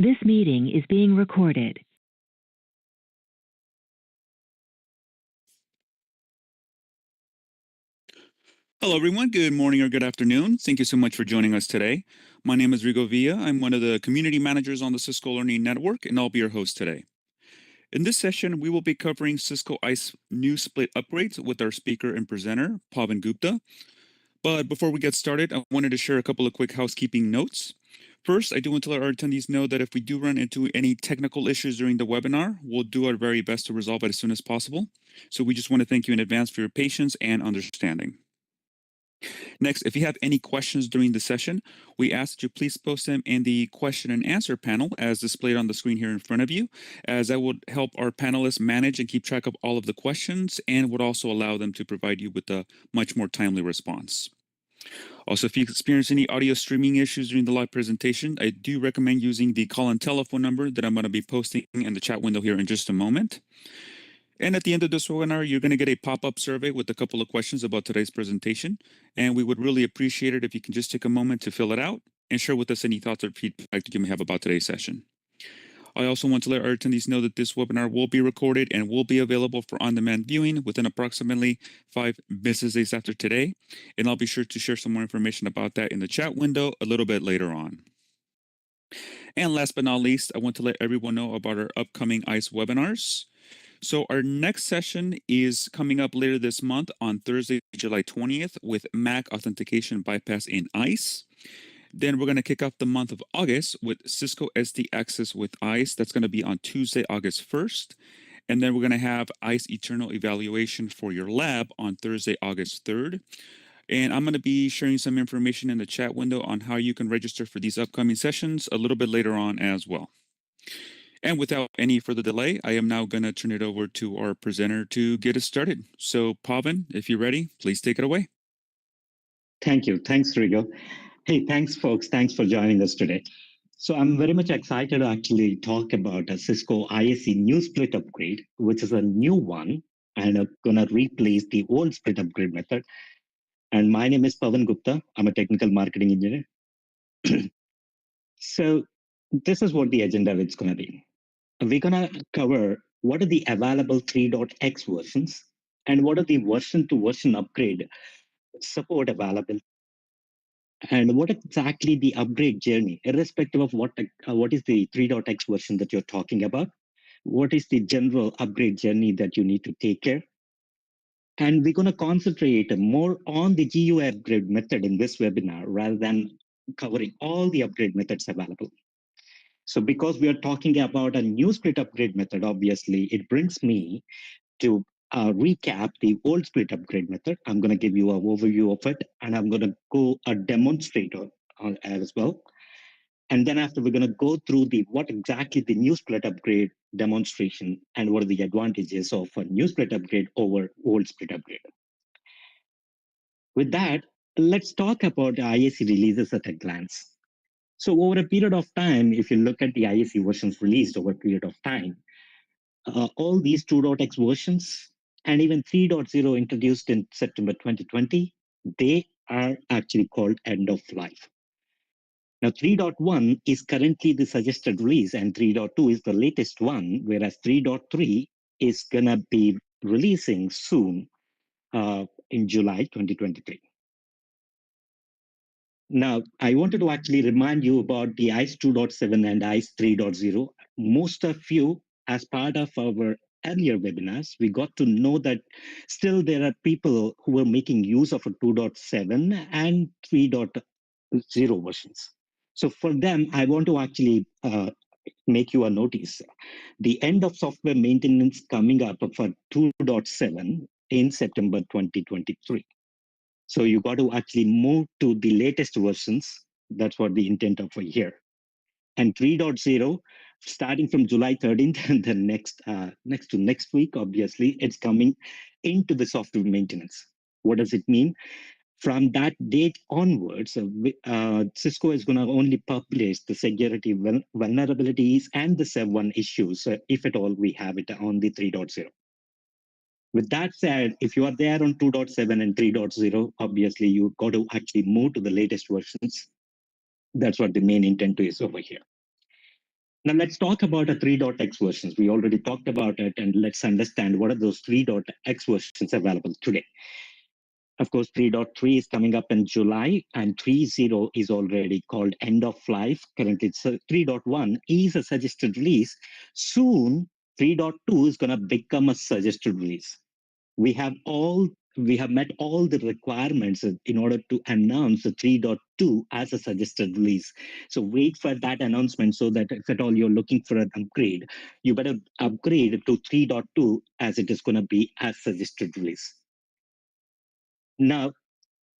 This meeting is being recorded. Hello, everyone. Good morning or good afternoon. Thank you so much for joining us today. My name is Rigo Villa. I'm one of the community managers on the Cisco Learning Network, and I'll be your host today. In this session, we will be covering Cisco ISE new split upgrades with our speaker and presenter, Pavan Gupta. But before we get started, I wanted to share a couple of quick housekeeping notes. First, I do want to let our attendees know that if we do run into any technical issues during the webinar, we'll do our very best to resolve it as soon as possible. So we just want to thank you in advance for your patience and understanding. Next, if you have any questions during the session, we ask that you please post them in the question and answer panel as displayed on the screen here in front of you, as that would help our panelists manage and keep track of all of the questions and would also allow them to provide you with a much more timely response. Also, if you experience any audio streaming issues during the live presentation, I do recommend using the call-in telephone number that I'm going to be posting in the chat window here in just a moment. And at the end of this webinar, you're going to get a pop-up survey with a couple of questions about today's presentation. And we would really appreciate it if you can just take a moment to fill it out and share with us any thoughts or feedback that you may have about today's session. I also want to let our attendees know that this webinar will be recorded and will be available for on-demand viewing within approximately 5 business days after today. And I'll be sure to share some more information about that in the chat window a little bit later on. And last but not least, I want to let everyone know about our upcoming ISE webinars. So our next session is coming up later this month on Thursday, July 20th with Mac Authentication Bypass in ISE. Then we're going to kick off the month of August with Cisco SD Access with ISE. That's going to be on Tuesday, August 1st. And then we're going to have ISE Eternal Evaluation for your lab on Thursday, August 3rd. And I'm going to be sharing some information in the chat window on how you can register for these upcoming sessions a little bit later on as well. And without any further delay, I am now going to turn it over to our presenter to get us started. So Pavan, if you're ready, please take it away. Thank you. Thanks, Rigo. Hey, thanks, folks. Thanks for joining us today. So I'm very much excited to actually talk about a Cisco ISE new split upgrade, which is a new one, and I'm going to replace the old split upgrade method. And my name is Pavan Gupta. I'm a technical marketing engineer. So this is what the agenda is going to be. We're going to cover what are the available 3.x versions and what are the version-to-version upgrade support available, and what exactly the upgrade journey, irrespective of what is the 3.x version that you're talking about, what is the general upgrade journey that you need to take care. And we're going to concentrate more on the GUI upgrade method in this webinar rather than covering all the upgrade methods available. So because we are talking about a new split upgrade method, obviously, it brings me to recap the old split upgrade method. I'm going to give you an overview of it, and I'm going to go a demonstrator as well. And then after, we're going to go through what exactly the new split upgrade demonstration and what are the advantages of a new split upgrade over old split upgrade. With that, let's talk about the ISE releases at a glance. So over a period of time, if you look at the ISE versions released over a period of time, all these 2.x versions and even 3.0 introduced in September 2020, they are actually called end of life. Now 3.1 is currently the suggested release and 3.2 is the latest one, whereas 3.3 is going to be releasing soon in July 2023. Now, I wanted to actually remind you about the ISE 2.7 and ISE 3.0. Most of you, as part of our earlier webinars, we got to know that still there are people who are making use of a 2.7 and 3.0 versions. So for them, I want to actually make you a notice. The end of software maintenance coming up for 2.7 in September 2023. So you got to actually move to the latest versions. That's what the intent of a year. And 3.0, starting from July 13th and then next week, obviously, it's coming into the software maintenance. What does it mean? From that date onwards, Cisco is going to only publish the security vulnerabilities and the Sev1 issues, if at all we have it on the 3.0. With that said, if you are there on 2.7 and 3.0, obviously you got to actually move to the latest versions. That's what the main intent is over here. Now let's talk about a 3.x versions. We already talked about it, and let's understand what are those 3.x versions available today. Of course, 3.3 is coming up in July, and 3.0 is already called end of life. Currently, it's 3.1 is a suggested release. Soon, 3.2 is going to become a suggested release. We have met all the requirements in order to announce the 3.2 as a suggested release. So wait for that announcement so that if at all you're looking for an upgrade, you better upgrade to 3.2 as it is going to be as suggested release. Now,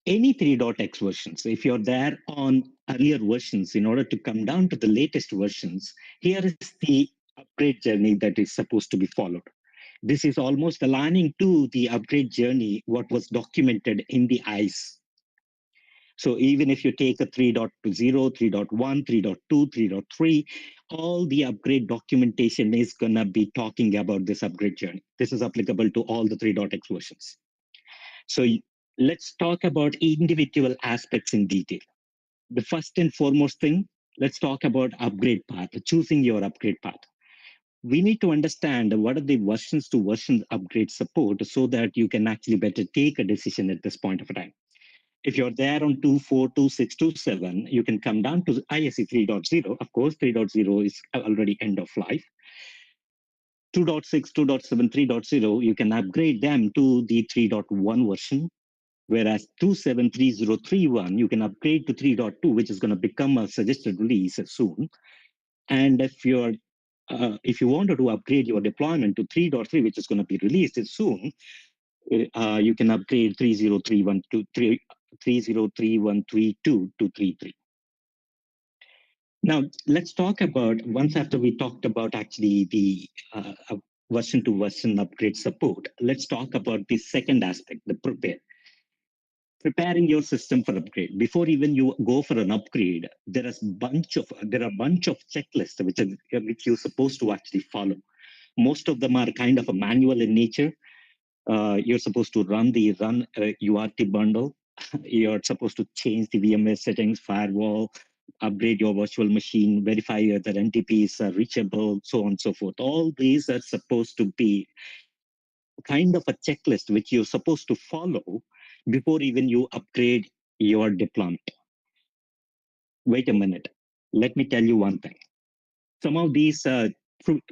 any 3.x versions, if you're there on earlier versions, in order to come down to the latest versions, here is the upgrade journey that is supposed to be followed. This is almost aligning to the upgrade journey, what was documented in the ISE. So even if you take a 3.0, 3.1, 3.2, 3.3, all the upgrade documentation is going to be talking about this upgrade journey. This is applicable to all the 3.x versions. So let's talk about individual aspects in detail. The first and foremost thing, let's talk about upgrade path, choosing your upgrade path. We need to understand what are the versions to version upgrade support so that you can actually better take a decision at this point of time. If you're there on 2.4, 2.6, 2.7, you can come down to ISE 3.0. Of course, 3.0 is already end of life. 2.6, 2.7, 3.0, you can upgrade them to the 3.1 version. Whereas 273031, you can upgrade to 3.2, which is going to become a suggested release soon. And if you wanted to upgrade your deployment to 3.3, which is going to be released soon, you can upgrade 3031 to 303132 to 33. Now, let's talk about, once after we talked about actually the version to version upgrade support, let's talk about the second aspect, the preparing your system for upgrade. Before even you go for an upgrade, there are a bunch of checklists which you're supposed to actually follow. Most of them are kind of a manual in nature. You're supposed to run URT bundle. You're supposed to change the VMware settings, firewall, upgrade your virtual machine, verify that NTPs are reachable, so on and so forth. All these are supposed to be kind of a checklist which you're supposed to follow before even you upgrade your deployment. Wait a minute. Let me tell you one thing. Some of these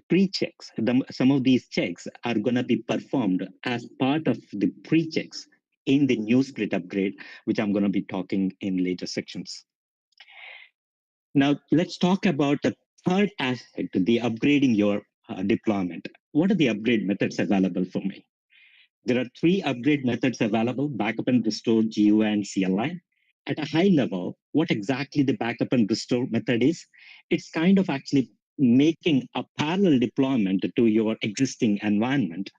pre-checks, some of these checks are going to be performed as part of the pre-checks in the new split upgrade, which I'm going to be talking in later sections. Now, let's talk about the third aspect, the upgrading your deployment. What are the upgrade methods available for me? There are 3 upgrade methods available: backup and restore, GUI, and CLI. At a high level, what exactly the backup and restore method is, it's kind of actually making a parallel deployment to your existing environment,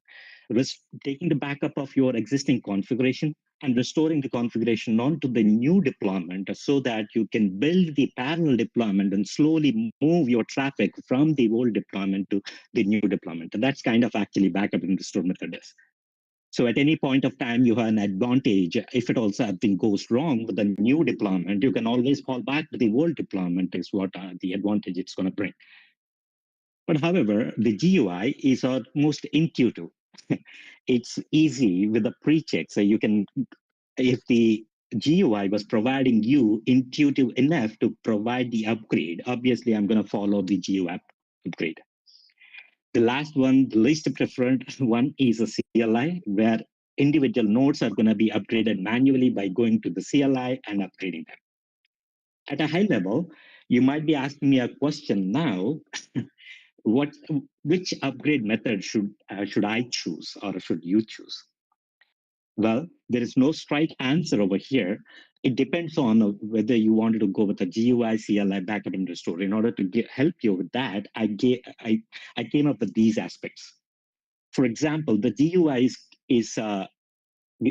taking the backup of your existing configuration and restoring the configuration onto the new deployment so that you can build the parallel deployment and slowly move your traffic from the old deployment to the new deployment. And that's kind of actually backup and restore method is. So at any point of time, you have an advantage. If it also something goes wrong with the new deployment, you can always fall back to the old deployment is what the advantage it's going to bring. But however, the GUI is our most intuitive. It's easy with the pre-check. So you can, if the GUI was providing you intuitive enough to provide the upgrade, obviously I'm going to follow the GUI upgrade. The last one, the least preferred one, is a CLI, where individual nodes are going to be upgraded manually by going to the CLI and upgrading them. At a high level, you might be asking me a question now, which upgrade method should I choose or should you choose? Well, there is no straight answer over here. It depends on whether you wanted to go with a GUI, CLI, backup, and restore. In order to help you with that, I came up with these aspects. For example, the GUI is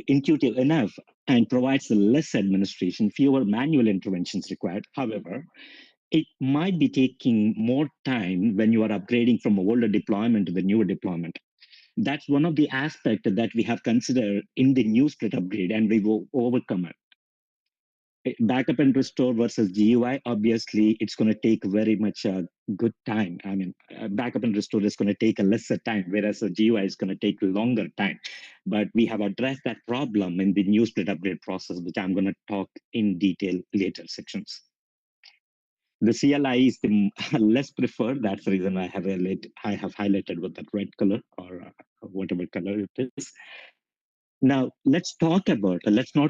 intuitive enough and provides less administration, fewer manual interventions required. However, it might be taking more time when you are upgrading from an older deployment to the newer deployment. That's one of the aspects that we have considered in the new split upgrade, and we will overcome it. backup and restore versus GUI, obviously it's going to take very much a good time. I mean, backup and restore is going to take a lesser time, whereas a GUI is going to take longer time. But we have addressed that problem in the new split upgrade process, which I'm going to talk in detail later sections. The CLI is the less preferred. That's the reason I have highlighted with that red color or whatever color it is. Now, let's not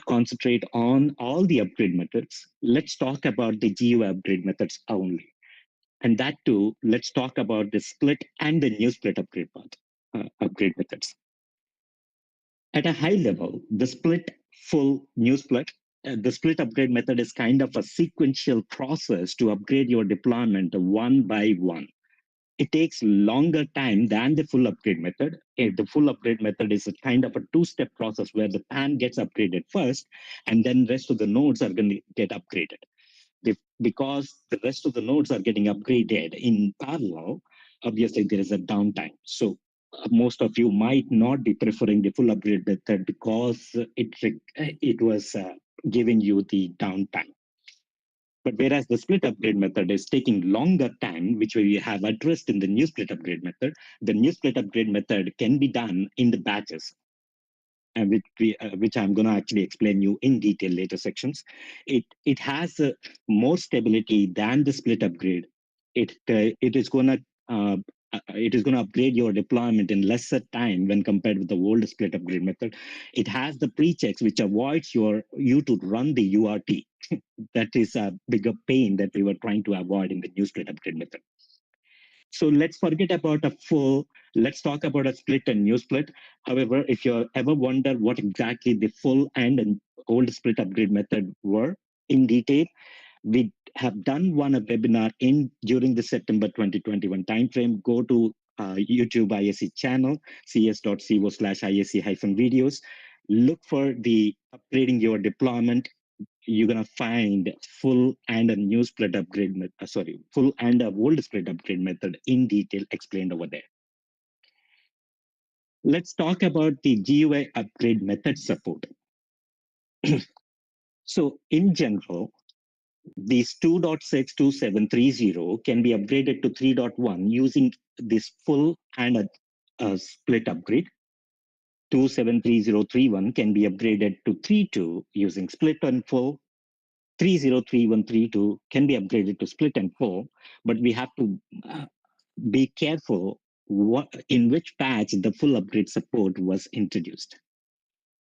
concentrate on all the upgrade methods. Let's talk about the GUI upgrade methods only. And that too, let's talk about the split and the new split upgrade upgrade methods. At a high level, the split, full, new split, the split upgrade method is kind of a sequential process to upgrade your deployment one by one. It takes longer time than the full upgrade method. The full upgrade method is a kind of a two-step process where the PAN gets upgraded first, and then rest of the nodes are going to get upgraded. Because the rest of the nodes are getting upgraded in parallel, obviously there is a downtime. So most of you might not be preferring the full upgrade method because it was giving you the downtime. But whereas the split upgrade method is taking longer time, which we have addressed in the new split upgrade method, the new split upgrade method can be done in the batches, and which I'm going to actually explain you in detail later sections. It has more stability than the split upgrade. It is going to upgrade your deployment in lesser time when compared with the old split upgrade method. It has the pre-checks which avoids you to run the URT. That is a bigger pain that we were trying to avoid in the new split upgrade method. So let's forget about let's talk about a split and new split. However, if you ever wonder what exactly the full and old split upgrade method were in detail, we have done one webinar during the September 2021 timeframe. Go to YouTube ISE channel, cs.co/ISE-videos. Look for the upgrading your deployment. You're going to find full and a new split upgrade full and a old split upgrade method in detail explained over there. Let's talk about the GUI upgrade method support. So in general, these 2.62730 can be upgraded to 3.1 using this full and a split upgrade. 273031 can be upgraded to 3.2 using split and full. 303132 can be upgraded to split and full, but we have to be careful in which patch the full upgrade support was introduced.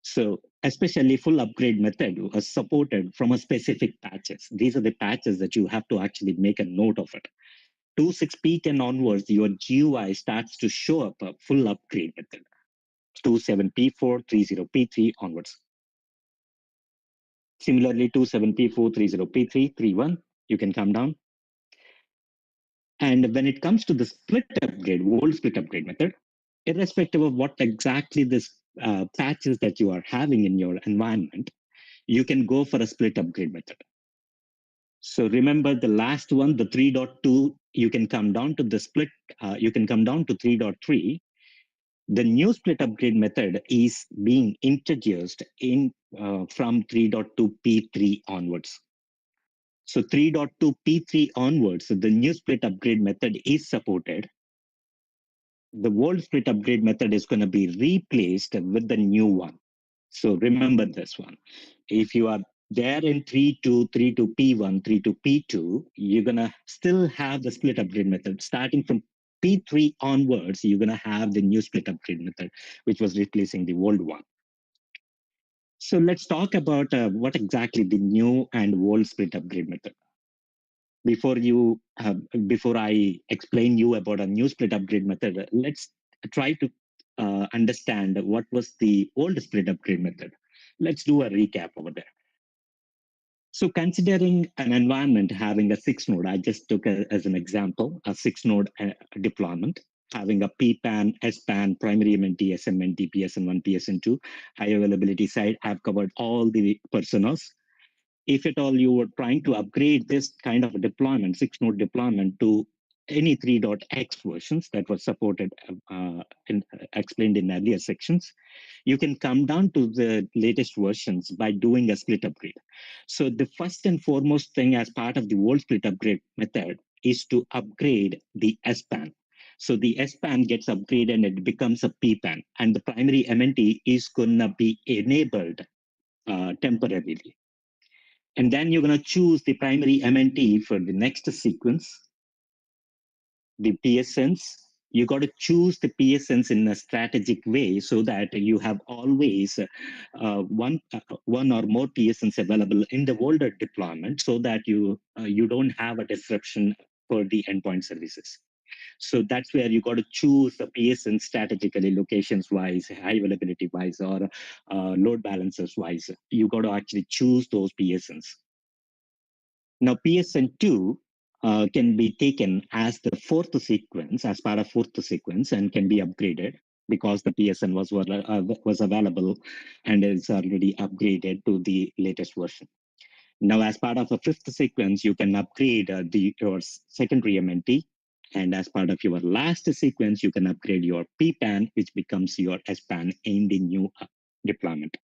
So especially full upgrade method was supported from a specific patches. These are the patches that you have to actually make a note of it. 26P10 onwards, your GUI starts to show up a full upgrade method. 27P4, 30P3 onwards. Similarly, 27P4, 30P3, 31, you can come down. And when it comes to the split upgrade, old split upgrade method, irrespective of what exactly this patches that you are having in your environment, you can go for a split upgrade method. So remember the last one, the 3.2, you can come down to the split, you can come down to 3.3. The new split upgrade method is being introduced from 3.2 P3 onwards. So 3.2 P3 onwards, the new split upgrade method is supported. The old split upgrade method is going to be replaced with the new one. So remember this one. If you are there in 3.2, 3.2 P1, 3.2 P2, you're going to still have the split upgrade method. Starting from P3 onwards, you're going to have the new split upgrade method, which was replacing the old one. So let's talk about what exactly the new and old split upgrade method. Before I explain you about a new split upgrade method, let's try to understand what was the old split upgrade method. Let's do a recap over there. So considering an environment having a 6-node, I just took as an example, a 6-node deployment, having a PPAN, SPAN, primary MNT, SMNT, PSN1, PSN2, high availability side. I've covered all the personas. If at all you were trying to upgrade this kind of a deployment, 6-node deployment to any 3.x versions that were supported and explained in earlier sections, you can come down to the latest versions by doing a split upgrade. So the first and foremost thing as part of the old split upgrade method is to upgrade the SPAN. So the SPAN gets upgraded and it becomes a PPAN, and the primary MNT is going to be enabled temporarily. And then you're going to choose the primary MNT for the next sequence, the PSNs. You got to choose the PSNs in a strategic way so that you have always one or more PSNs available in the older deployment, so that you don't have a disruption for the endpoint services. So that's where you got to choose the PSN strategically, locations wise, high availability wise, or load balancers wise. You got to actually choose those PSNs. Now, PSN2 can be taken as the fourth sequence, as part of fourth sequence, and can be upgraded because the PSN was available and is already upgraded to the latest version. Now, as part of a fifth sequence, you can upgrade your secondary MNT. And as part of your last sequence, you can upgrade your PPAN, which becomes your SPAN in the new deployment.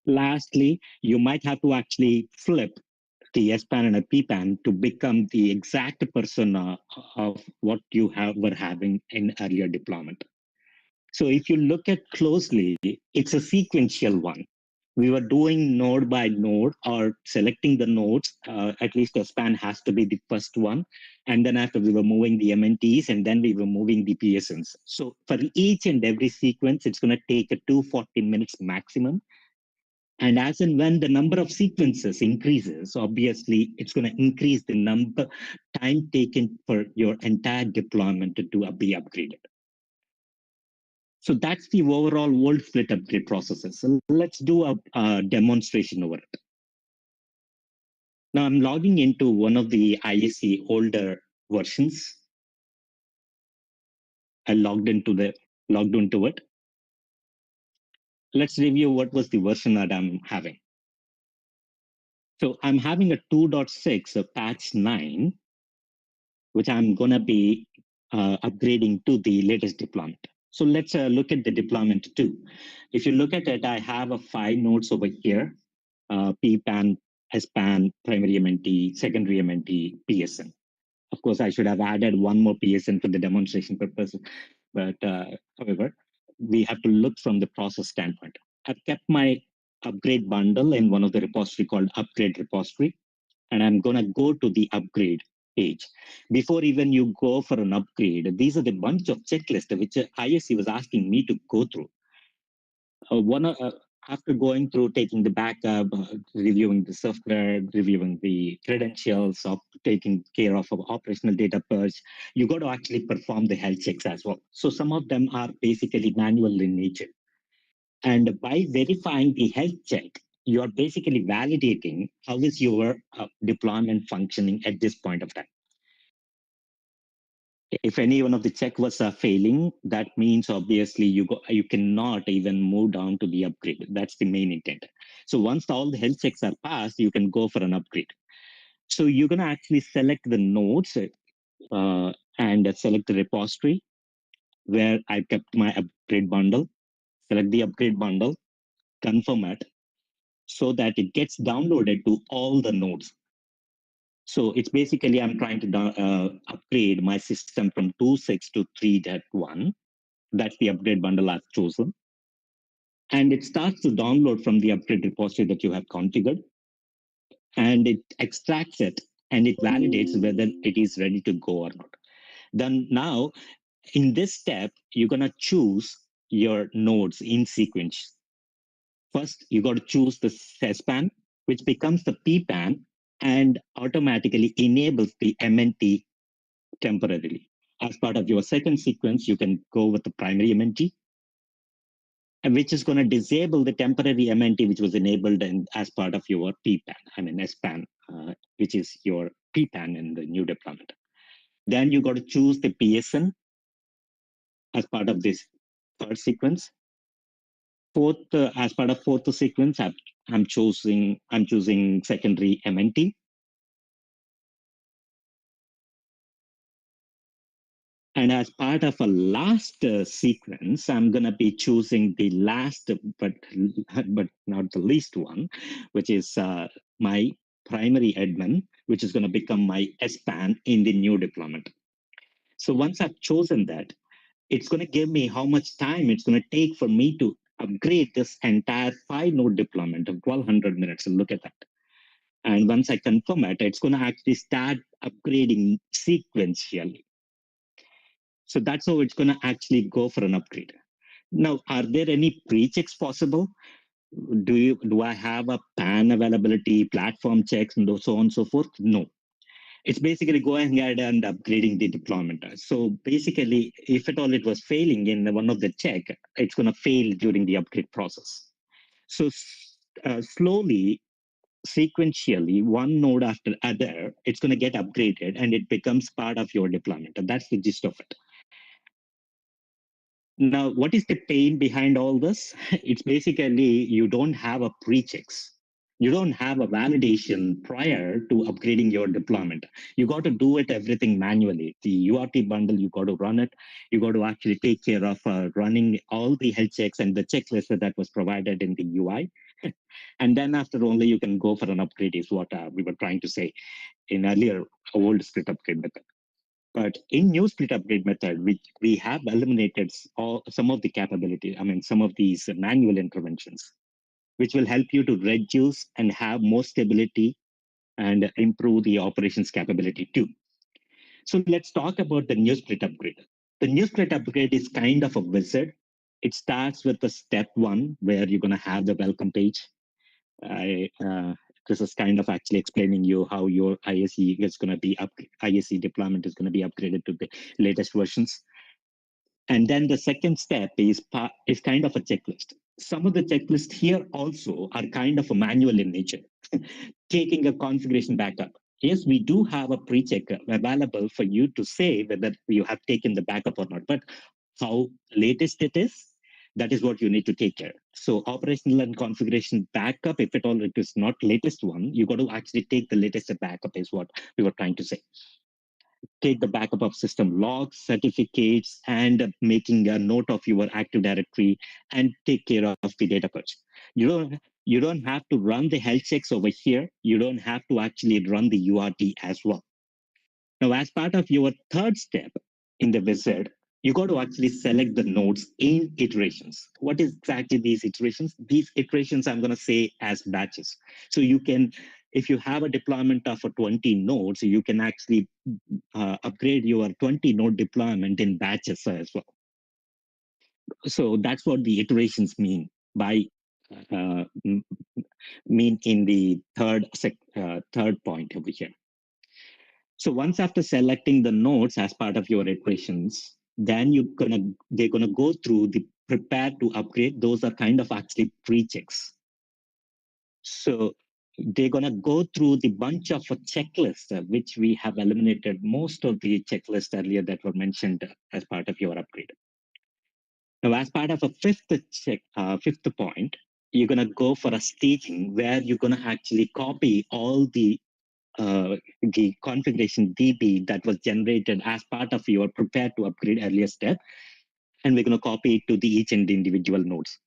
Lastly, you might have to actually flip the SPAN and a PPAN to become the exact persona of what you were having in earlier deployment. So if you look at closely, it's a sequential one. We were doing node by node or selecting the nodes. At least the SPAN has to be the first one. And then after we were moving the MNTs, and then we were moving the PSNs. So for each and every sequence, it's going to take a 240 minutes maximum. And as and when the number of sequences increases, obviously it's going to increase the time taken for your entire deployment to be upgraded. So that's the overall old split upgrade processes. So let's do a demonstration over it. Now I'm logging into one of the ISE older versions. I logged into it. Let's review what was the version that I'm having. So I'm having a 2.6, a patch 9, which I'm going to be upgrading to the latest deployment. So let's look at the deployment too. If you look at it, I have 5 nodes over here, PPAN, SPAN, primary MNT, secondary MNT, PSN. Of course, I should have added one more PSN for the demonstration purpose, but however, we have to look from the process standpoint. I've kept my upgrade bundle in one of the repository called upgrade repository, and I'm going to go to the upgrade page. Before even you go for an upgrade, these are the bunch of checklists which ISE was asking me to go through. After going through taking the backup, reviewing the software, reviewing the credentials, of taking care of operational data purge, you got to actually perform the health checks as well. So some of them are basically manual in nature. And by verifying the health check, you are basically validating how is your deployment functioning at this point of time. If any one of the check was failing, that means obviously you cannot even move down to the upgrade. That's the main intent. So once all the health checks are passed, you can go for an upgrade. So you're going to actually select the nodes and select the repository where I kept my upgrade bundle. Select the upgrade bundle, confirm it, so that it gets downloaded to all the nodes. So it's basically I'm trying to upgrade my system from 2.6 to 3.1. That's the upgrade bundle I've chosen. And it starts to download from the upgrade repository that you have configured. And it extracts it and it validates whether it is ready to go or not. Then now, in this step, you're going to choose your nodes in sequence. First, you got to choose the SPAN, which becomes the PPAN and automatically enables the MNT temporarily. As part of your second sequence, you can go with the primary MNT, which is going to disable the temporary MNT, which was enabled as part of your SPAN, which is your PPAN in the new deployment. Then you got to choose the PSN as part of this third sequence. Fourth, as part of fourth sequence, I'm choosing secondary MNT. And as part of a last sequence, I'm going to be choosing the last, but not the least one, which is my primary admin, which is going to become my SPAN in the new deployment. So once I've chosen that, it's going to give me how much time it's going to take for me to upgrade this entire 5-node deployment of 1200 minutes. And look at that. And once I confirm it, it's going to actually start upgrading sequentially. So that's how it's going to actually go for an upgrade. Now, are there any pre-checks possible? Do I have a PAN availability, platform checks, and so on and so forth? No. It's basically going ahead and upgrading the deployment. So basically, if at all it was failing in one of the check, it's going to fail during the upgrade process. So slowly, sequentially, one node after other, it's going to get upgraded and it becomes part of your deployment. And that's the gist of it. Now, what is the pain behind all this? It's basically you don't have a pre-checks. You don't have a validation prior to upgrading your deployment. You got to do it everything manually. The URT bundle, you got to run it. You got to actually take care of running all the health checks and the checklist that was provided in the UI. And then after only you can go for an upgrade is what we were trying to say in earlier old split upgrade method. But in new split upgrade method, we have eliminated some of the capability, some of these manual interventions, which will help you to reduce and have more stability and improve the operations capability too. So let's talk about the new split upgrade. The new split upgrade is kind of a wizard. It starts with the step 1, where you're going to have the welcome page. This is kind of actually explaining you how your ISE is going to be ISE deployment is going to be upgraded to the latest versions. And then the second step is kind of a checklist. Some of the checklists here also are kind of a manual in nature, taking a configuration backup. Yes, we do have a pre-check available for you to say whether you have taken the backup or not, but how latest it is, that is what you need to take care. So operational and configuration backup, if at all it is not latest one, you got to actually take the latest backup is what we were trying to say. Take the backup of system logs, certificates, and making a note of your Active Directory and take care of the data purge. You don't have to run the health checks over here. You don't have to actually run the URT as well. Now, as part of your third step in the wizard, you got to actually select the nodes in iterations. What is exactly these iterations? These iterations I'm going to say as batches. So you can, if you have a deployment of 20 nodes, you can actually upgrade your 20 node deployment in batches as well. So that's what the iterations mean by mean in the third point over here. So once after selecting the nodes as part of your iterations, then they're gonna go through the prepare to upgrade. Those are kind of actually pre-checks. So they're gonna go through the bunch of checklists, which we have eliminated most of the checklists earlier that were mentioned as part of your upgrade. Now, as part of a fifth point, you're gonna go for a staging where you're gonna actually copy all the configuration DB that was generated as part of your prepare to upgrade earlier step, and we're going to copy it to the each and individual nodes.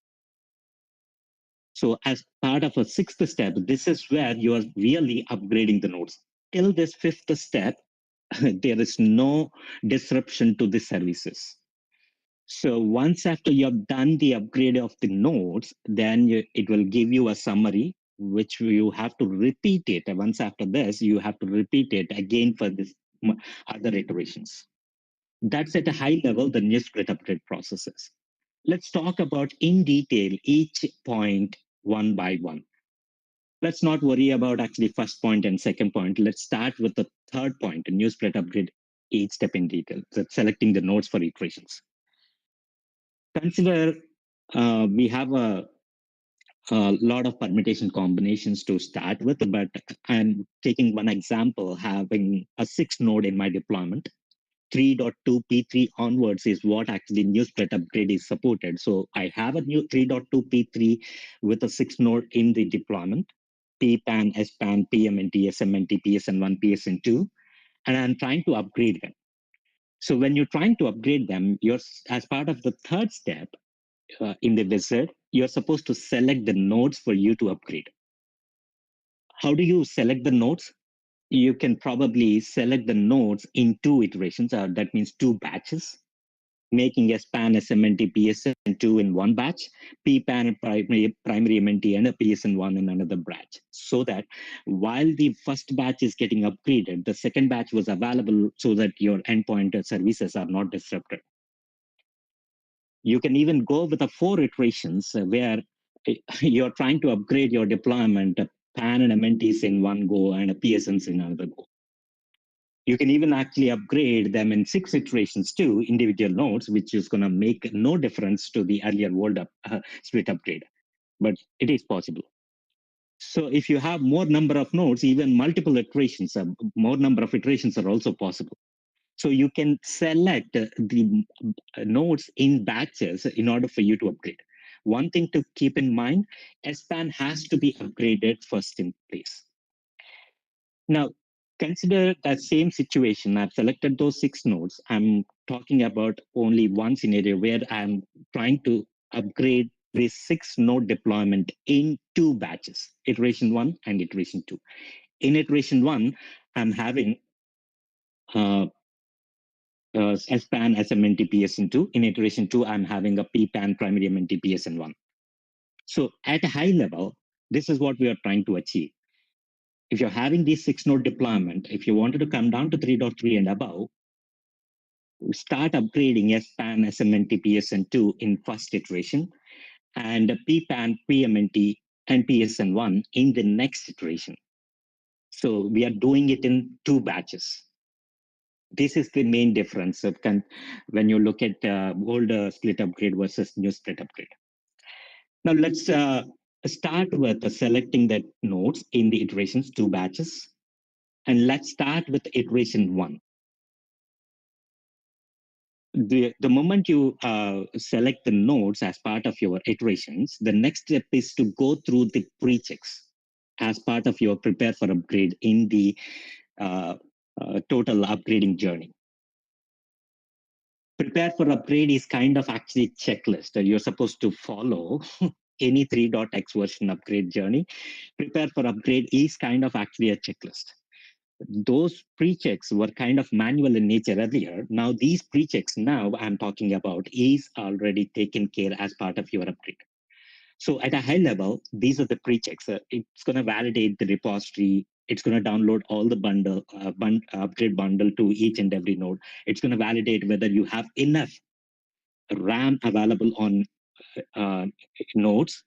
So as part of a sixth step, this is where you are really upgrading the nodes. Till this fifth step, there is no disruption to the services. So once after you have done the upgrade of the nodes, then it will give you a summary, which you have to repeat it. And once after this, you have to repeat it again for this other iterations. That's at a high level, the new split upgrade processes. Let's talk about in detail each point one by one. Let's not worry about actually first point and second point. Let's start with the third point, a new split upgrade, each step in detail. That's selecting the nodes for iterations. Consider we have a lot of permutation combinations to start with, but I'm taking one example, having a 6 node in my deployment. 3.2 P3 onwards is what actually new split upgrade is supported. So I have a new 3.2 P3 with a 6 node in the deployment, PPAN, SPAN, PMNT, SMNT, PSN1, PSN2, and I'm trying to upgrade them. So when you're trying to upgrade them, as part of the third step in the wizard, you're supposed to select the nodes for you to upgrade. How do you select the nodes? You can probably select the nodes in 2 iterations, or that means 2 batches, making a span SMNT PSN2 in one batch, PPAN primary MNT and a PSN1 in another batch. So that while the first batch is getting upgraded, the second batch was available so that your endpoint services are not disrupted. You can even go with the 4 iterations where you're trying to upgrade your deployment, PAN and MNTs in one go and a PSNs in another go. You can even actually upgrade them in 6 iterations to individual nodes, which is going to make no difference to the earlier world split upgrade, but it is possible. So if you have more number of nodes, even multiple iterations, more number of iterations are also possible. So you can select the nodes in batches in order for you to upgrade. One thing to keep in mind, SPAN has to be upgraded first in place. Now, consider that same situation. I've selected those 6 nodes. I'm talking about only one scenario where I'm trying to upgrade this 6 node deployment in 2 batches, iteration 1 and iteration 2. In iteration 1, I'm having SPAN SMNT PSN2. In iteration 2, I'm having a PPAN primary MNT PSN1. So at a high level, this is what we are trying to achieve. If you're having this 6 node deployment, if you wanted to come down to 3.3 and above, start upgrading SPAN SMNT PSN2 in first iteration and PPAN PMNT and PSN1 in the next iteration. So we are doing it in 2 batches. This is the main difference when you look at older split upgrade versus new split upgrade. Now let's start with selecting the nodes in the iterations, 2 batches. And let's start with iteration 1. The moment you select the nodes as part of your iterations, the next step is to go through the pre-checks as part of your prepare for upgrade in the total upgrading journey. Prepare for upgrade is kind of actually checklist that you're supposed to follow any 3.x version upgrade journey. Prepare for upgrade is kind of actually a checklist. Those pre-checks were kind of manual in nature earlier. Now these pre-checks now I'm talking about is already taken care as part of your upgrade. So at a high level, these are the pre-checks. It's going to validate the repository. It's going to download all the upgrade bundle to each and every node. It's going to validate whether you have enough RAM available on nodes,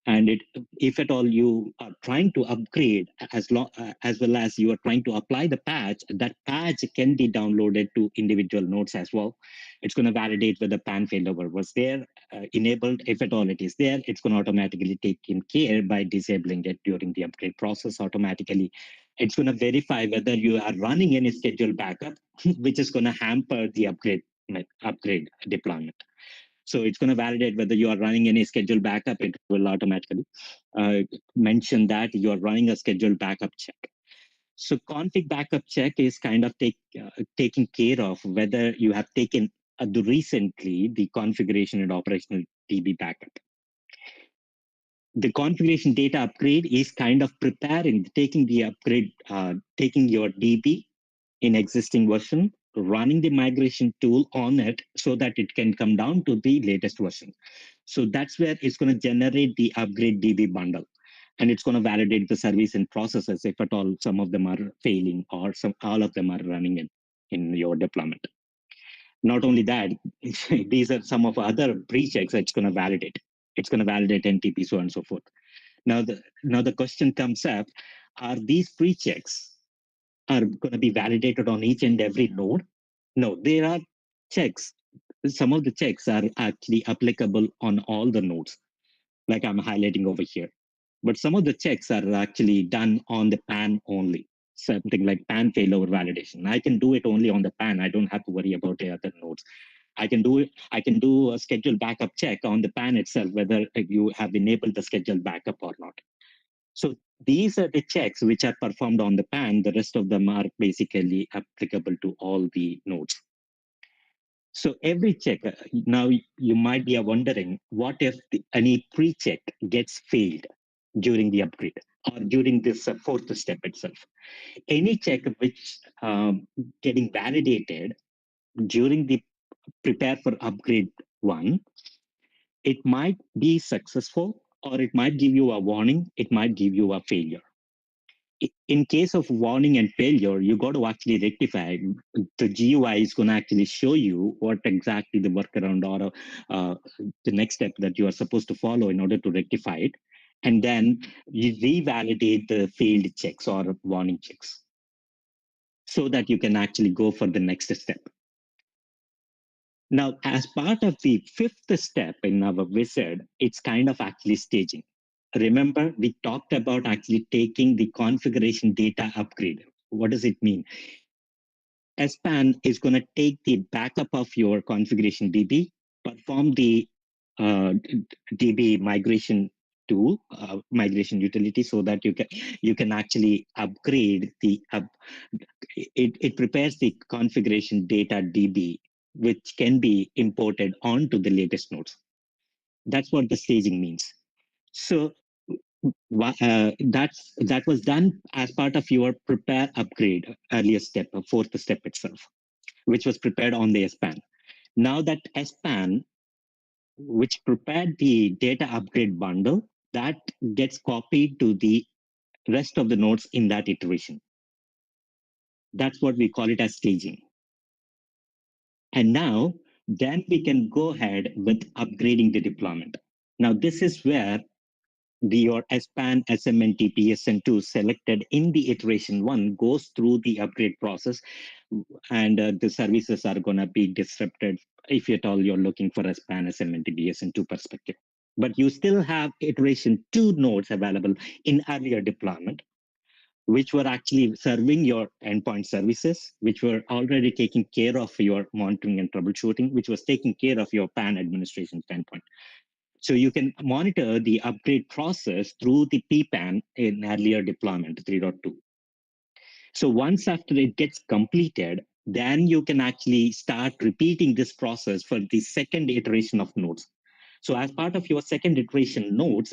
and if at all you are trying to upgrade as well as you are trying to apply the patch, that patch can be downloaded to individual nodes as well. It's going to validate whether PAN failover was there, enabled. If at all it is there, it's going to automatically take in care by disabling it during the upgrade process automatically. It's going to verify whether you are running any scheduled backup, which is going to hamper the upgrade deployment. So it's going to validate whether you are running any scheduled backup. It will automatically mention that you are running a scheduled backup check. So config backup check is kind of taking care of whether you have taken recently the configuration and operational DB backup. The configuration data upgrade is kind of taking the upgrade, taking your DB in existing version, running the migration tool on it so that it can come down to the latest version. So that's where it's going to generate the upgrade DB bundle. And it's going to validate the service and processes if at all some of them are failing or all of them are running in your deployment. Not only that, these are some of other pre-checks it's going to validate. It's going to validate NTP, so on and so forth. Now the question comes up, are these pre-checks are going to be validated on each and every node? No, there are checks. Some of the checks are actually applicable on all the nodes, like I'm highlighting over here. But some of the checks are actually done on the PAN only, something like PAN failover validation. I can do it only on the PAN. I don't have to worry about the other nodes. I can do a scheduled backup check on the PAN itself, whether you have enabled the scheduled backup or not. So these are the checks which are performed on the PAN. The rest of them are basically applicable to all the nodes. So every check, now you might be wondering, what if any pre-check gets failed during the upgrade or during this fourth step itself? Any check which getting validated during the prepare for upgrade one, it might be successful or it might give you a warning, it might give you a failure. In case of warning and failure, you got to actually rectify. The GUI is going to actually show you what exactly the workaround or the next step that you are supposed to follow in order to rectify it. And then you revalidate the failed checks or warning checks so that you can actually go for the next step. Now, as part of the fifth step in our wizard, it's kind of actually staging. Remember, we talked about actually taking the configuration data upgrade. What does it mean? SPAN is going to take the backup of your configuration DB, perform the DB migration tool, migration utility, so that you can actually upgrade the it prepares the configuration data DB, which can be imported onto the latest nodes. That's what the staging means. So that was done as part of your prepare upgrade earlier step, fourth step itself, which was prepared on the SPAN. Now that SPAN, which prepared the data upgrade bundle, that gets copied to the rest of the nodes in that iteration. That's what we call it as staging. And now, then we can go ahead with upgrading the deployment. Now, this is where your SPAN, SMNT, PSN2 selected in the iteration one goes through the upgrade process, and the services are going to be disrupted if at all you're looking for a SPAN, SMNT, PSN2 perspective. But you still have iteration two nodes available in earlier deployment, which were actually serving your endpoint services, which were already taking care of your monitoring and troubleshooting, which was taking care of your PAN administration standpoint. So you can monitor the upgrade process through the PPAN in earlier deployment 3.2. So once after it gets completed, then you can actually start repeating this process for the second iteration of nodes. So as part of your second iteration nodes,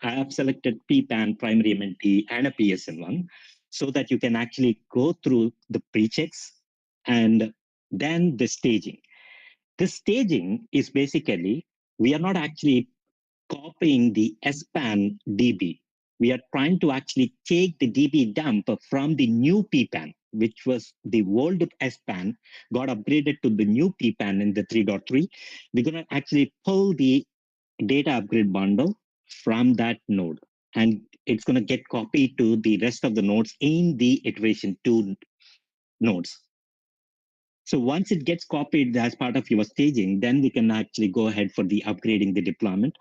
I have selected PPAN, primary MNT, and a PSN1 so that you can actually go through the pre-checks and then the staging. The staging is basically, we are not actually copying the SPAN DB. We are trying to actually take the DB dump from the new PPAN, which was the old SPAN, got upgraded to the new PPAN in the 3.3. We're going to actually pull the data upgrade bundle from that node, and it's going to get copied to the rest of the nodes in the iteration 2 nodes. So once it gets copied as part of your staging, then we can actually go ahead for the upgrading the deployment.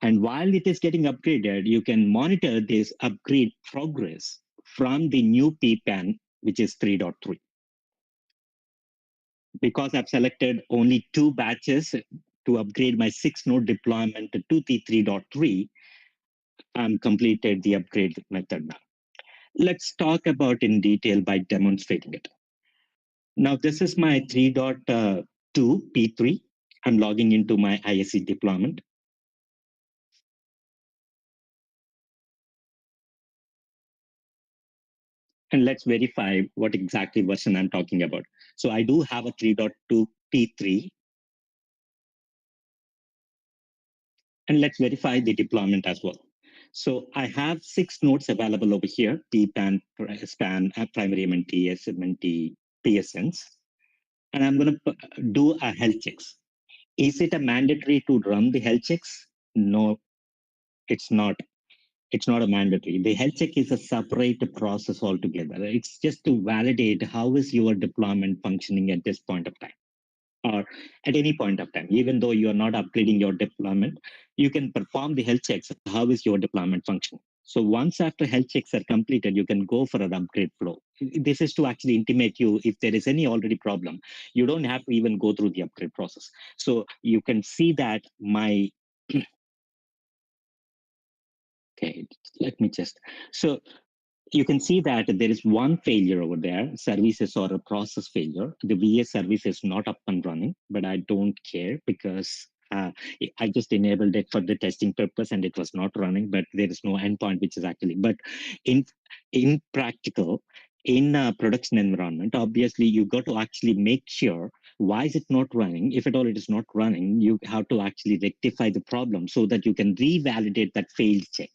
And while it is getting upgraded, you can monitor this upgrade progress from the new PPAN, which is 3.3. Because I've selected only 2 batches to upgrade my 6-node deployment to the 3.3, I'm completed the upgrade method now. Let's talk about in detail by demonstrating it. Now, this is my 3.2 P3. I'm logging into my ISE deployment. And let's verify what exactly version I'm talking about. So I do have a 3.2 P3. And let's verify the deployment as well. So I have 6 nodes available over here, PPAN, SPAN, primary MNT, SMNT, PSNs. And I'm going to do a health checks. Is it a mandatory to run the health checks? No, it's not. It's not a mandatory. The health check is a separate process altogether. It's just to validate how is your deployment functioning at this point of time, or at any point of time. Even though you are not upgrading your deployment, you can perform the health checks. How is your deployment functioning? So once after health checks are completed, you can go for an upgrade flow. This is to actually intimate you if there is any already problem. You don't have to even go through the upgrade process. So you can see that my okay, let me just, so you can see that there is one failure over there, services or a process failure. The VS service is not up and running, but I don't care because I just enabled it for the testing purpose and it was not running, but there is no endpoint, which is actually, but in practical, in a production environment, obviously you got to actually make sure why is it not running. If at all it is not running, you have to actually rectify the problem so that you can revalidate that failed check.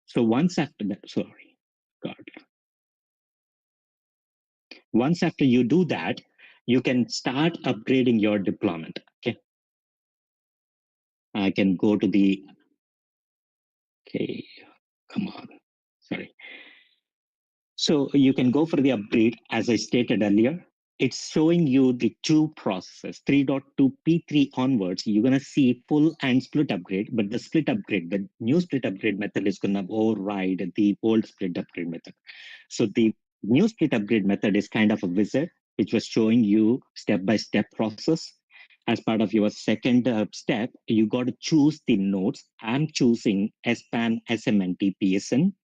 So once after that, sorry, God. Once after you do that, you can start upgrading your deployment. Okay. I can go to the, okay, come on, sorry. So you can go for the upgrade, as I stated earlier. It's showing you the two processes, 3.2 P3 onwards. You're going to see full and split upgrade, but the split upgrade, the new split upgrade method is going to override the old split upgrade method. So the new split upgrade method is kind of a wizard, which was showing you step-by-step process. As part of your second step, you got to choose the nodes. I'm choosing SPAN, SMNT, PSN,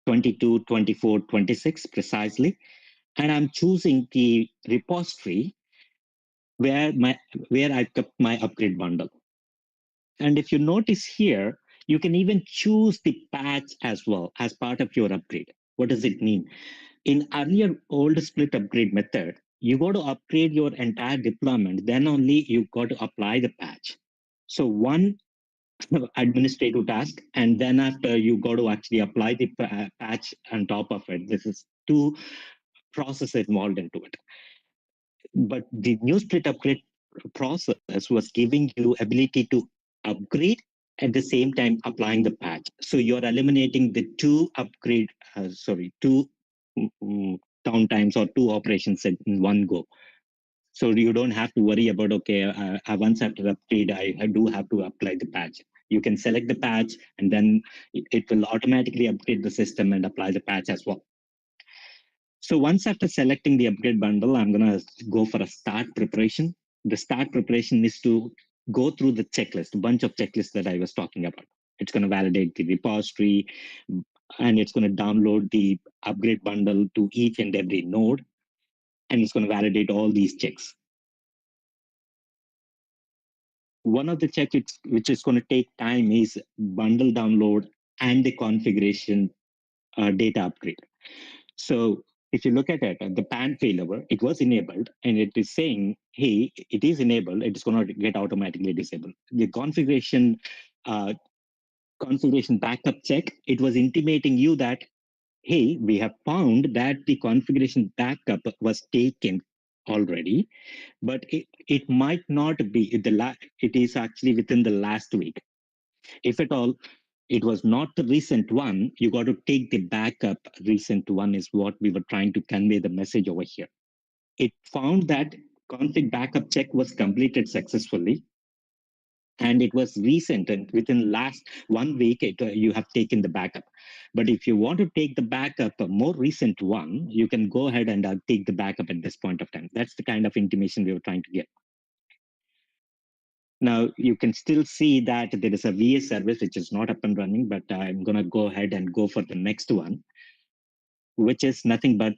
22, 24, 26 precisely. And I'm choosing the repository where I kept my upgrade bundle. And if you notice here, you can even choose the patch as well as part of your upgrade. What does it mean? In earlier old split upgrade method, you got to upgrade your entire deployment, then only you got to apply the patch. So one administrative task, and then after you got to actually apply the patch on top of it. This is two processes involved into it. But the new split upgrade process was giving you ability to upgrade at the same time applying the patch. So you're eliminating the two upgrade, two downtimes or two operations in one go. So you don't have to worry about, okay, once after upgrade, I do have to apply the patch. You can select the patch and then it will automatically upgrade the system and apply the patch as well. So once after selecting the upgrade bundle, I'm going to go for a start preparation. The start preparation is to go through the checklist, a bunch of checklists that I was talking about. It's going to validate the repository, and it's going to download the upgrade bundle to each and every node, and it's going to validate all these checks. One of the checks which is going to take time is bundle download and the configuration data upgrade. So if you look at it, the PAN failover, it was enabled and it is saying, hey, it is enabled, it is going to get automatically disabled. The configuration backup check, it was intimating you that, hey, we have found that the configuration backup was taken already, but it might not be, it is actually within the last week. If at all, it was not the recent one, you got to take the backup recent one is what we were trying to convey the message over here. It found that config backup check was completed successfully and it was recent and within last 1 week you have taken the backup. But if you want to take the backup, a more recent one, you can go ahead and take the backup at this point of time. That's the kind of intimation we were trying to get. Now you can still see that there is a VS service which is not up and running, but I'm going to go ahead and go for the next one, which is nothing but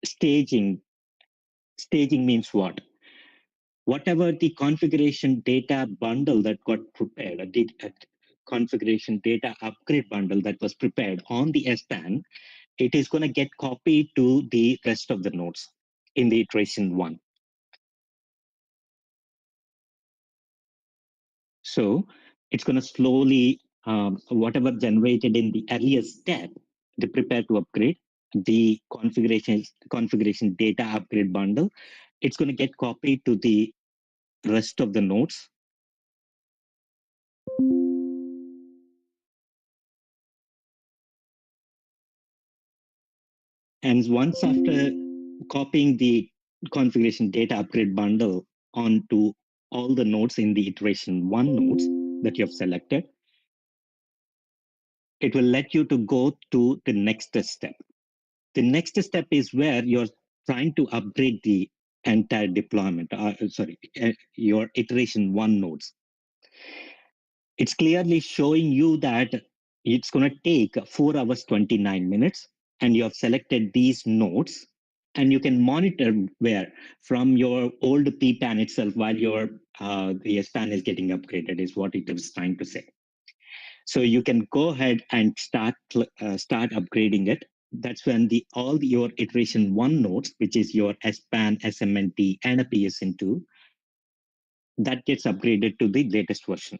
staging. Staging means what? Whatever the configuration data bundle that got prepared, a configuration data upgrade bundle that was prepared on the SPAN, it is going to get copied to the rest of the nodes in the iteration one. So it's going to slowly, whatever generated in the earliest step, the prepare to upgrade, the configuration data upgrade bundle, it's going to get copied to the rest of the nodes. And once after copying the configuration data upgrade bundle onto all the nodes in the iteration one nodes that you have selected, it will let you to go to the next step. The next step is where you're trying to upgrade the entire deployment, your iteration one nodes. It's clearly showing you that it's going to take 4 hours 29 minutes, and you have selected these nodes, and you can monitor where from your old PPAN itself while your the span is getting upgraded is what it was trying to say. So you can go ahead and start upgrading it. That's when all your iteration 1 nodes, which is your SPAN, SMNT, and a PSN2, that gets upgraded to the latest version.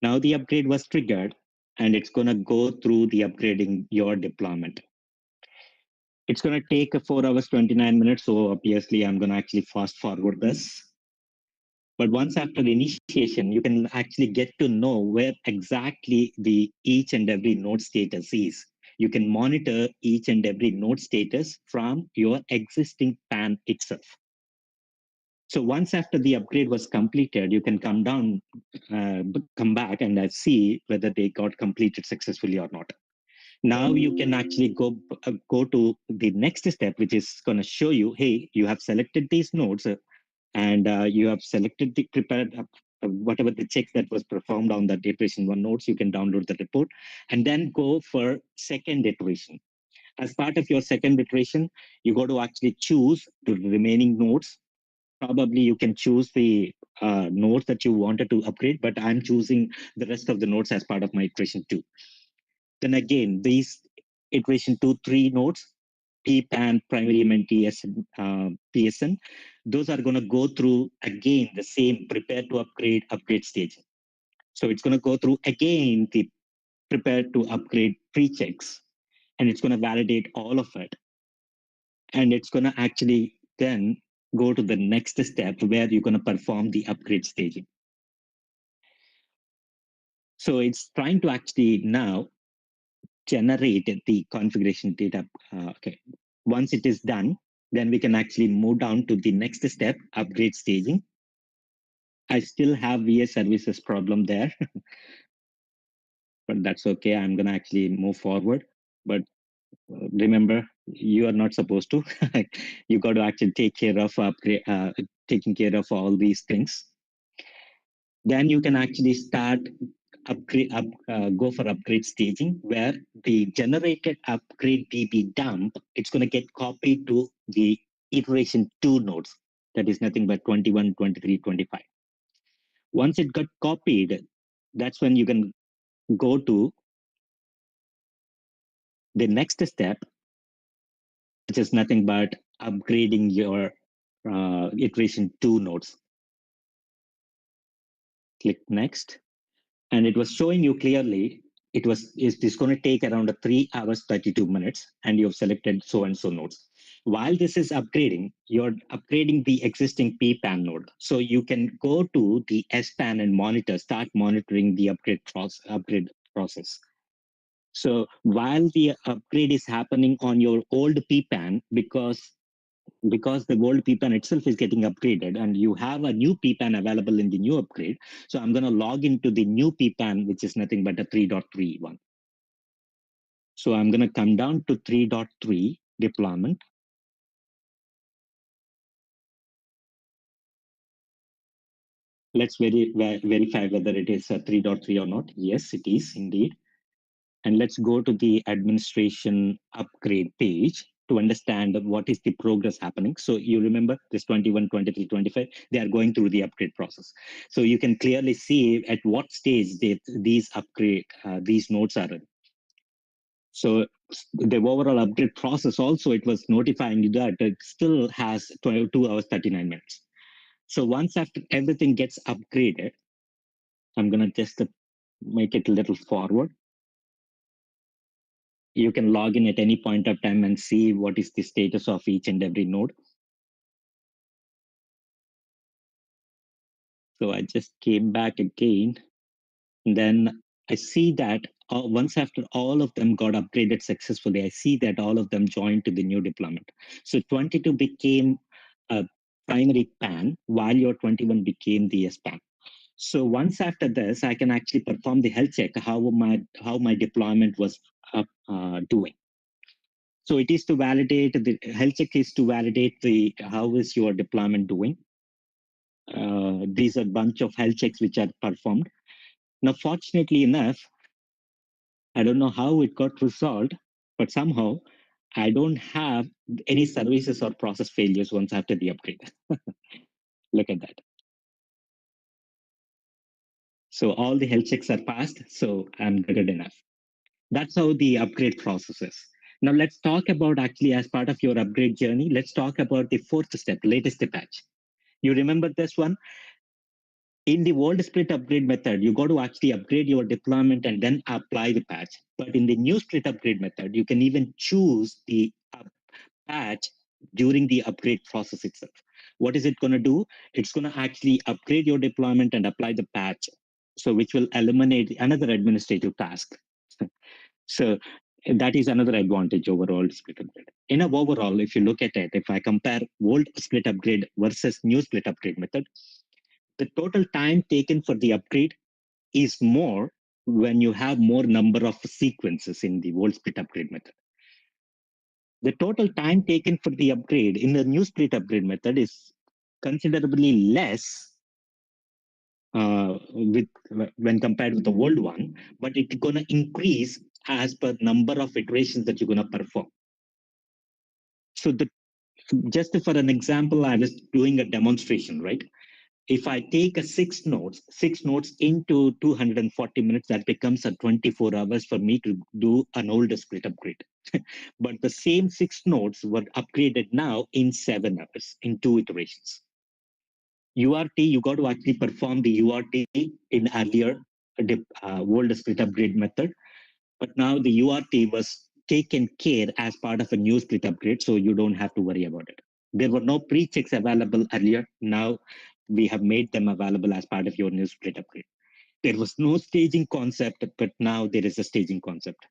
Now the upgrade was triggered, and it's going to go through the upgrading your deployment. It's going to take 4 hours 29 minutes, so obviously I'm going to actually fast forward this. But once after the initiation, you can actually get to know where exactly the each and every node status is. You can monitor each and every node status from your existing PAN itself. So once after the upgrade was completed, you can come back and see whether they got completed successfully or not. Now you can actually go to the next step, which is going to show you, hey, you have selected these nodes and you have selected the prepared whatever the check that was performed on that iteration 1 nodes. You can download the report and then go for second iteration. As part of your second iteration, you got to actually choose the remaining nodes. Probably you can choose the nodes that you wanted to upgrade, but I'm choosing the rest of the nodes as part of my iteration 2. Then again, these iteration 2, 3 nodes, PPAN, primary MNT, PSN, those are going to go through again the same prepare to upgrade stage. So it's going to go through again the prepare to upgrade pre-checks, and it's going to validate all of it. And it's going to actually then go to the next step where you're going to perform the upgrade staging. So it's trying to actually now generate the configuration data. Okay. Once it is done, then we can actually move down to the next step, upgrade staging. I still have VS services problem there, but that's okay. I'm going to actually move forward. But remember, you are not supposed to. You got to actually take care of taking care of all these things. Then you can actually start go for upgrade staging, where the generated upgrade DB dump, it's going to get copied to the iteration 2 nodes. That is nothing but 21, 23, 25. Once it got copied, that's when you can go to the next step, which is nothing but upgrading your iteration 2 nodes. Click next. And it was showing you clearly it's going to take around 3 hours 32 minutes, and you've selected so and so nodes. While this is upgrading, you're upgrading the existing PPAN node, so you can go to the SPAN and start monitoring the upgrade process. So while the upgrade is happening on your old PPAN, because the old PPAN itself is getting upgraded and you have a new PPAN available in the new upgrade. So I'm going to log into the new PPAN, which is nothing but a 3.3 one. So I'm going to come down to 3.3 deployment. Let's verify whether it is a 3.3 or not. Yes, it is indeed. And let's go to the administration upgrade page to understand what is the progress happening. So you remember this 21, 23, 25, they are going through the upgrade process. So you can clearly see at what stage these nodes are in. So the overall upgrade process also, it was notifying you that it still has 2 hours, 39 minutes. So once after everything gets upgraded, I'm going to just make it a little forward. You can log in at any point of time and see what is the status of each and every node. So I just came back again. And then I see that once after all of them got upgraded successfully, I see that all of them joined to the new deployment. So 22 became a primary PAN, while your 21 became the SPAN. So once after this, I can actually perform the health check, how my deployment was doing. So it is to validate, the health check is to validate how is your deployment doing. These are a bunch of health checks which are performed. Now, fortunately enough, I don't know how it got resolved, but somehow I don't have any services or process failures once after the upgrade. Look at that. So all the health checks are passed, so I'm good enough. That's how the upgrade process is. Now let's talk about actually as part of your upgrade journey, let's talk about the fourth step, latest patch. You remember this one? In the world split upgrade method, you got to actually upgrade your deployment and then apply the patch. But in the new split upgrade method, you can even choose the patch during the upgrade process itself. What is it going to do? It's going to actually upgrade your deployment and apply the patch, so which will eliminate another administrative task. So that is another advantage overall split upgrade. In a overall, if you look at it, if I compare old split upgrade versus new split upgrade method, the total time taken for the upgrade is more when you have more number of sequences in the old split upgrade method. The total time taken for the upgrade in the new split upgrade method is considerably less with when compared with the old one, but it's going to increase as per number of iterations that you're going to perform. So just for an example, I was doing a demonstration, right? If I take a six nodes into 240 minutes, that becomes a 24 hours for me to do an old split upgrade. But the same six nodes were upgraded now in 7 hours in 2 iterations. URT, you got to actually perform the URT in earlier old split upgrade method, but now the URT was taken care as part of a new split upgrade, so you don't have to worry about it. There were no pre-checks available earlier. Now we have made them available as part of your new split upgrade. There was no staging concept, but now there is a staging concept.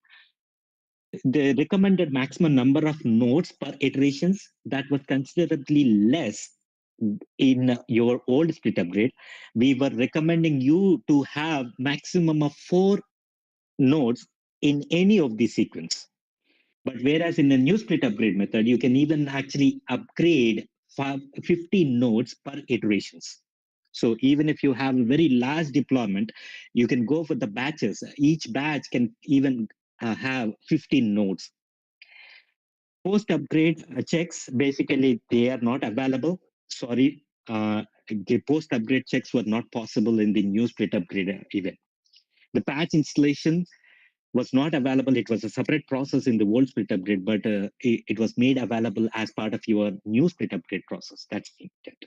The recommended maximum number of nodes per iterations, that was considerably less in your old split upgrade. We were recommending you to have maximum of 4 nodes in any of the sequence. But whereas in the new split upgrade method, you can even actually upgrade 15 nodes per iterations. So even if you have a very large deployment, you can go for the batches. Each batch can even have 15 nodes. Post upgrade checks, basically, they are not available. Sorry, the post upgrade checks were not possible in the new split upgrade event. The patch installation was not available. It was a separate process in the old split upgrade, but it was made available as part of your new split upgrade process. That's the intent.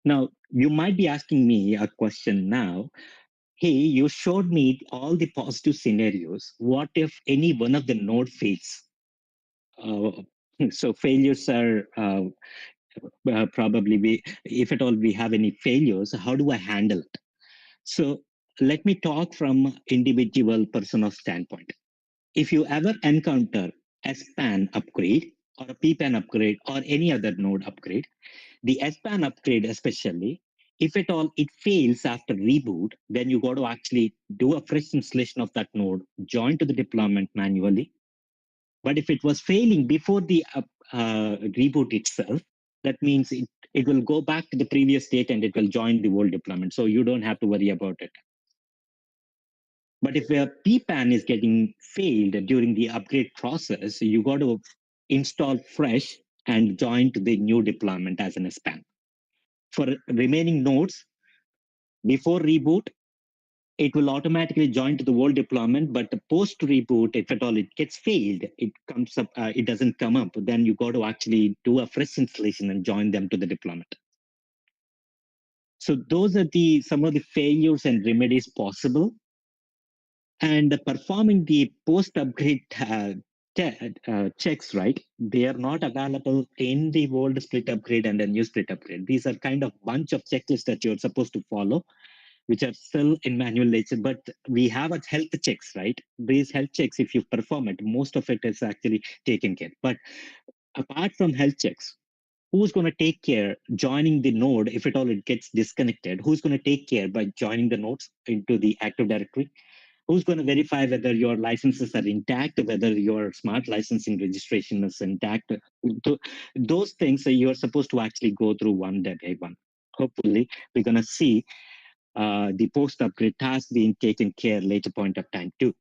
Now, you might be asking me a question now. Hey, you showed me all the positive scenarios. What if any one of the node fails? So failures are probably, if at all we have any failures, how do I handle it? So let me talk from individual personal standpoint. If you ever encounter a SPAN upgrade or a PPAN upgrade or any other node upgrade, the SPAN upgrade especially, if at all it fails after reboot, then you got to actually do a fresh installation of that node, join to the deployment manually. But if it was failing before the reboot itself, that means it will go back to the previous state and it will join the old deployment. So you don't have to worry about it. But if a PPAN is getting failed during the upgrade process, you got to install fresh and join to the new deployment as an SPAN. For remaining nodes, before reboot, it will automatically join to the old deployment, but the post reboot, if at all it gets failed, it comes up, it doesn't come up, then you got to actually do a fresh installation and join them to the deployment. So those are some of the failures and remedies possible. And performing the post upgrade checks, right? They are not available in the old split upgrade and the new split upgrade. These are kind of bunch of checklists that you're supposed to follow, which are still in manual nature, but we have a health checks, right? These health checks, if you perform it, most of it is actually taken care. But apart from health checks, who's going to take care joining the node if at all it gets disconnected? Who's going to take care by joining the nodes into the Active Directory? Who's going to verify whether your licenses are intact, whether your smart licensing registration is intact? Those things you're supposed to actually go through one day by one. Hopefully, we're going to see the post-upgrade task being taken care later point of time too.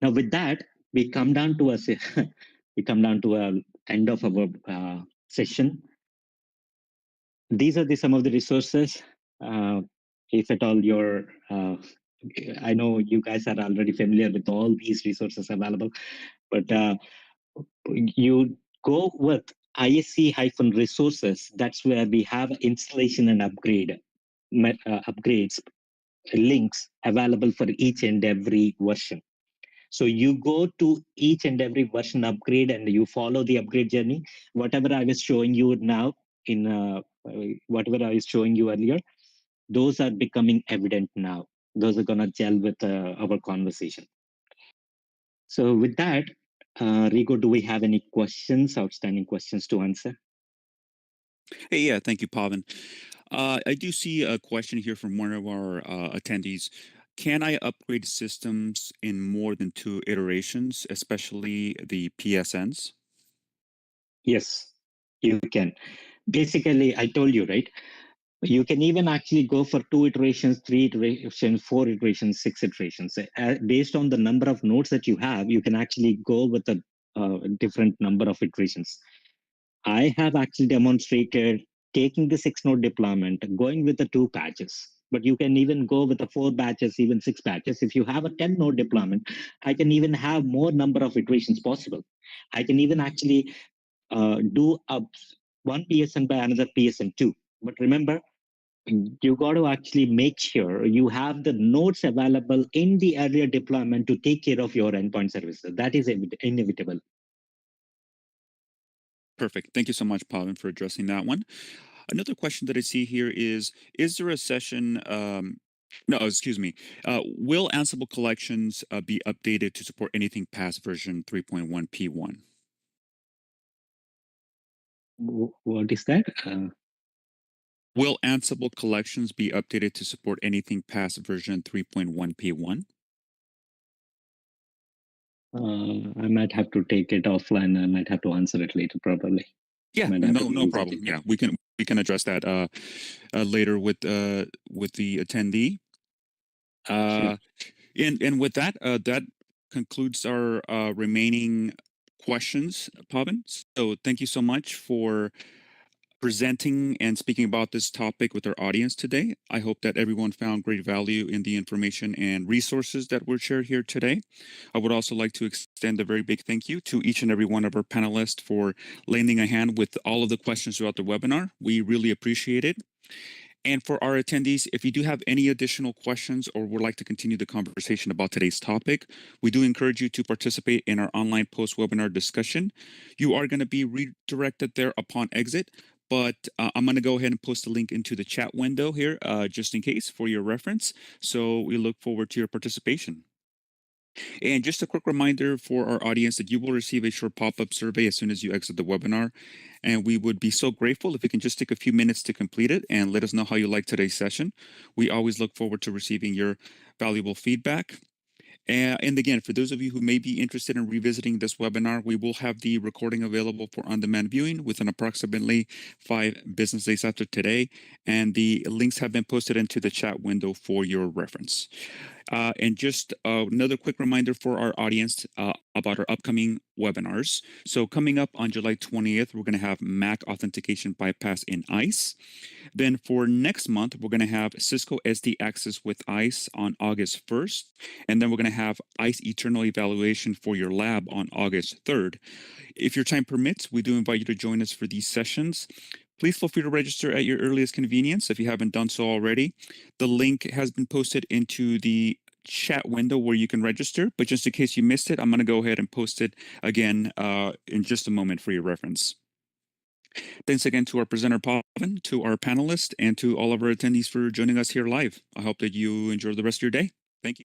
Now, with that, we come down to a end of our session. These are some of the resources. If at all I know you guys are already familiar with all these resources available, but you go with ISE-resources. That's where we have installation and upgrades links available for each and every version. So you go to each and every version upgrade and you follow the upgrade journey. Whatever I was showing you now whatever I was showing you earlier, those are becoming evident now. Those are going to gel with our conversation. So with that, Rigo, do we have any outstanding questions to answer? Hey, yeah, thank you, Pavan. I do see a question here from one of our attendees. Can I upgrade systems in more than 2 iterations, especially the PSNs? Yes, you can. Basically, I told you, right? You can even actually go for 2 iterations, 3 iterations, 4 iterations, 6 iterations. Based on the number of nodes that you have, you can actually go with a different number of iterations. I have actually demonstrated taking the 6-node deployment, going with the 2 batches. But you can even go with the 4 batches, even 6 batches. If you have a 10-node deployment, I can even have more number of iterations possible. I can even actually do one PSN by another PSN2. But remember, you got to actually make sure you have the nodes available in the earlier deployment to take care of your endpoint services. That is inevitable. Perfect. Thank you so much, Pavan, for addressing that one. Another question that I see here is there a session, no, excuse me, will Ansible collections be updated to support anything past version 3.1 P1? What is that? Will Ansible collections be updated to support anything past version 3.1 P1? I might have to take it offline. I might have to answer it later, probably. Yeah, no problem. Yeah, we can address that later with the attendee. Sure. And with that, that concludes our remaining questions, Pavan. So thank you so much for presenting and speaking about this topic with our audience today. I hope that everyone found great value in the information and resources that were shared here today. I would also like to extend a very big thank you to each and every one of our panelists for lending a hand with all of the questions throughout the webinar. We really appreciate it. And for our attendees, if you do have any additional questions or would like to continue the conversation about today's topic, we do encourage you to participate in our online post-webinar discussion. You are going to be redirected there upon exit, but I'm going to go ahead and post a link into the chat window here just in case for your reference. So we look forward to your participation. And just a quick reminder for our audience that you will receive a short pop-up survey as soon as you exit the webinar. And we would be so grateful if you can just take a few minutes to complete it and let us know how you like today's session. We always look forward to receiving your valuable feedback. And again, for those of you who may be interested in revisiting this webinar, we will have the recording available for on-demand viewing within approximately 5 business days after today. And the links have been posted into the chat window for your reference. And just another quick reminder for our audience about our upcoming webinars. So coming up on July 20th, we're going to have Mac authentication bypass in ISE. Then for next month, we're going to have Cisco SD Access with ISE on August 1st. And then we're going to have ISE Eternal Evaluation for your lab on August 3rd. If your time permits, we do invite you to join us for these sessions. Please feel free to register at your earliest convenience if you haven't done so already. The link has been posted into the chat window where you can register, but just in case you missed it, I'm going to go ahead and post it again in just a moment for your reference. Thanks again to our presenter, Pavan, to our panelists, and to all of our attendees for joining us here live. I hope that you enjoy the rest of your day. Thank you.